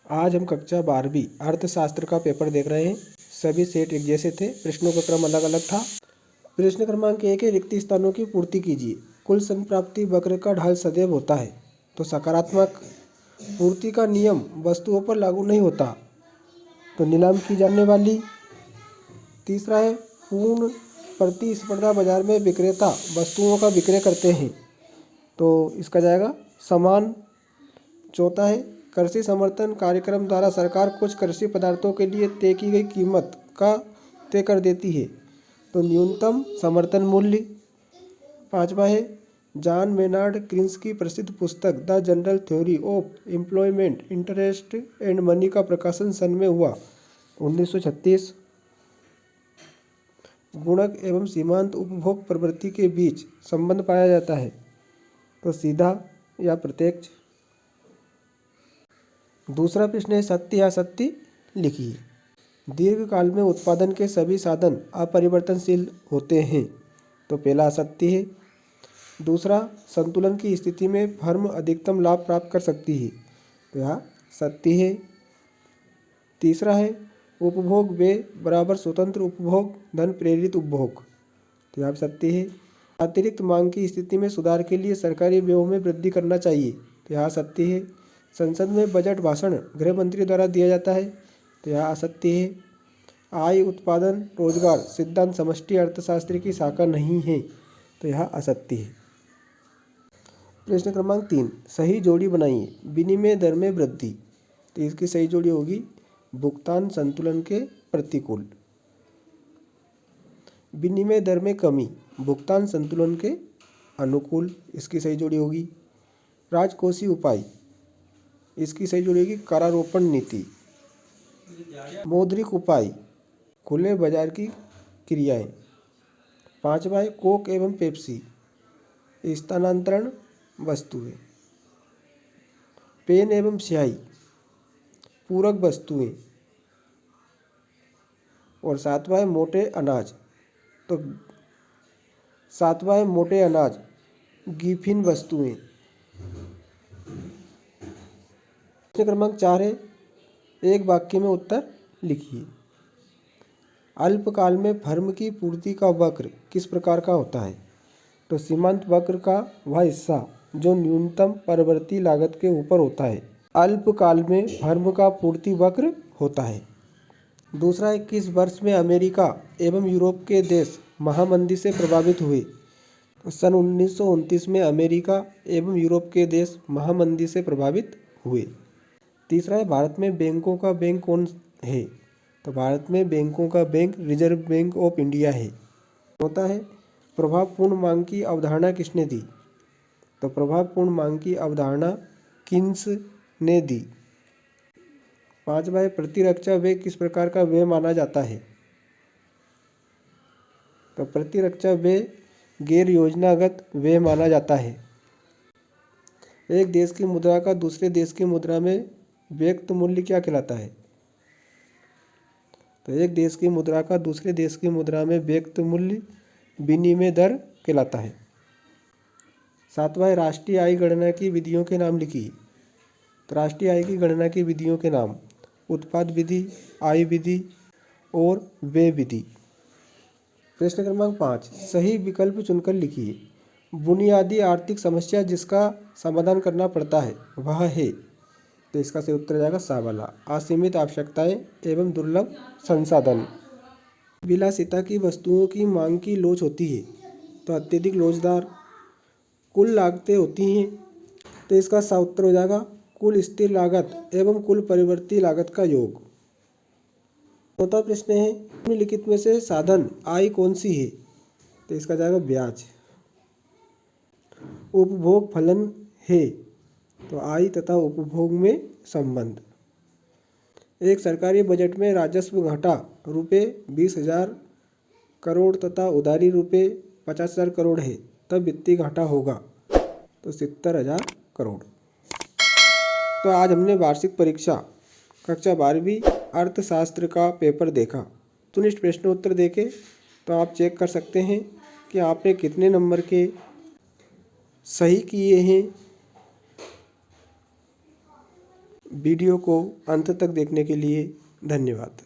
आज हम कक्षा 12वीं अर्थशास्त्र का पेपर देख रहे हैं। सभी सेट एक जैसे थे, प्रश्नों का क्रम अलग अलग था। प्रश्न क्रमांक 1 है, रिक्त स्थानों की पूर्ति कीजिए। कुल संप्राप्ति वक्र का ढाल सदैव होता है, तो सकारात्मक। पूर्ति का नियम वस्तुओं पर लागू नहीं होता, तो नीलाम की जाने वाली। तीसरा है, पूर्ण प्रतिस्पर्धा बाजार में विक्रेता वस्तुओं का विक्रय करते हैं, तो इसका जाएगा समान। चौथा है, कृषि समर्थन कार्यक्रम द्वारा सरकार कुछ कृषि पदार्थों के लिए तय की गई कीमत का तय कर देती है, तो न्यूनतम समर्थन मूल्य। पांचवा है, जॉन मेनार्ड क्रीन्स की प्रसिद्ध पुस्तक the general theory of employment, interest and money का प्रकाशन सन में हुआ 1936। गुणक एवं सीमांत उपभोग प्रवृत्ति के बीच संबंध पाया जाता है, तो सीधा या प्रत्यक्ष। दूसरा प्रश्न है, सत्य या असत्य लिखिए। दीर्घकाल में उत्पादन के सभी साधन अपरिवर्तनशील होते हैं, तो पहला असत्य है। दूसरा, संतुलन की स्थिति में फर्म अधिकतम लाभ प्राप्त कर सकती है, तो यह सत्य है। तीसरा है, उपभोग व्यय बराबर स्वतंत्र उपभोग धन प्रेरित उपभोग, तो यह सत्य है। अतिरिक्त मांग की स्थिति में सुधार के लिए सरकारी व्ययों में वृद्धि करना चाहिए, तो यह सत्य है। संसद में बजट भाषण गृह मंत्री द्वारा दिया जाता है, तो यह असत्य है। आय, उत्पादन, रोजगार सिद्धांत समष्टि अर्थशास्त्र की शाखा नहीं है, तो यह असत्य है। प्रश्न क्रमांक 3, सही जोड़ी बनाइए। विनिमय दर में वृद्धि, तो इसकी सही जोड़ी होगी भुगतान संतुलन के प्रतिकूल। विनिमय दर में कमी, भुगतान संतुलन के अनुकूल, इसकी सही जोड़ी होगी। राजकोषीय उपाय, इसकी सही जोड़ी होगी करारोपण नीति। मौद्रिक उपाय, खुले बाजार की क्रियाएं। पांचवा है, कोक एवं पेप्सी, स्थानांतरण वस्तुएं। पेन एवं स्याही, पूरक वस्तुएं। और सातवां है मोटे अनाज, तो सातवां है मोटे अनाज गिफिन वस्तुएं। प्रश्न क्रमांक 4 है, एक वाक्य में उत्तर लिखिए। अल्पकाल में फर्म की पूर्ति का वक्र किस प्रकार का होता है, तो सीमांत वक्र का वह हिस्सा जो न्यूनतम परिवर्ती लागत के ऊपर होता है, अल्पकाल में फर्म का पूर्ति वक्र होता है। दूसरा है, किस वर्ष में अमेरिका एवं यूरोप के देश महामंदी से प्रभावित हुए, तो सन 1929 में अमेरिका एवं यूरोप के देश महामंदी से प्रभावित हुए। तीसरा है, भारत में बैंकों का बैंक कौन है, तो भारत में बैंकों का bank reserve bank of India है। चौथा है, प्रभावपूर्ण मांग की अवधारणा किसने दी, तो प्रभावपूर्ण मांग की अवधारणा कीन्स ने दी। पांचवा है, प्रतिरक्षा व्यय किस प्रकार का व्यय माना जाता है, तो प्रतिरक्षा व्यय गैर योजनागत व्यय माना जाता है। एक देश की मुद्रा का दूसरे देश की मुद्रा में व्यक्त मूल्य क्या कहलाता है, तो एक देश की मुद्रा का दूसरे देश की मुद्रा में व्यक्त मूल्य विनिमय दर कहलाता है। सातवां है, राष्ट्रीय आय गणना की विधियों के नाम लिखिए। तो राष्ट्रीय आय की गणना की विधियों के नाम उत्पाद विधि, आय विधि और व्यय विधि। प्रश्न क्रमांक 5, सही विकल्प चुनकर लिखिए। बुनियादी आर्थिक समस्या जिसका समाधान करना पड़ता है वह है, तो इसका सही उत्तर जाएगा सा वाला, असीमित आवश्यकताएं एवं दुर्लभ संसाधन। विलासिता की वस्तुओं की मांग की लोच होती है, तो अत्यधिक लोचदार। कुल लागतें होती हैं, तो इसका सा उत्तर हो जाएगा कुल स्थिर लागत एवं कुल परिवर्ती लागत का योग। चौथा प्रश्न है, निम्नलिखित में से साधन आय कौन सी है, तो इसका जाएगा ब्याज। उपभोग फलन है, तो आय तथा उपभोग में संबंध। एक सरकारी बजट में राजस्व घाटा रुपये 20,000 करोड़ तथा उधारी रुपये 50,000 करोड़ है, तब वित्तीय घाटा होगा, तो 70,000 करोड़। तो आज हमने वार्षिक परीक्षा कक्षा 12वीं अर्थशास्त्र का पेपर देखा। सुनिश्चित प्रश्न उत्तर देखे तो आप चेक कर सकते हैं कि आपने कितने नंबर के सही किए हैं। वीडियो को अंत तक देखने के लिए धन्यवाद।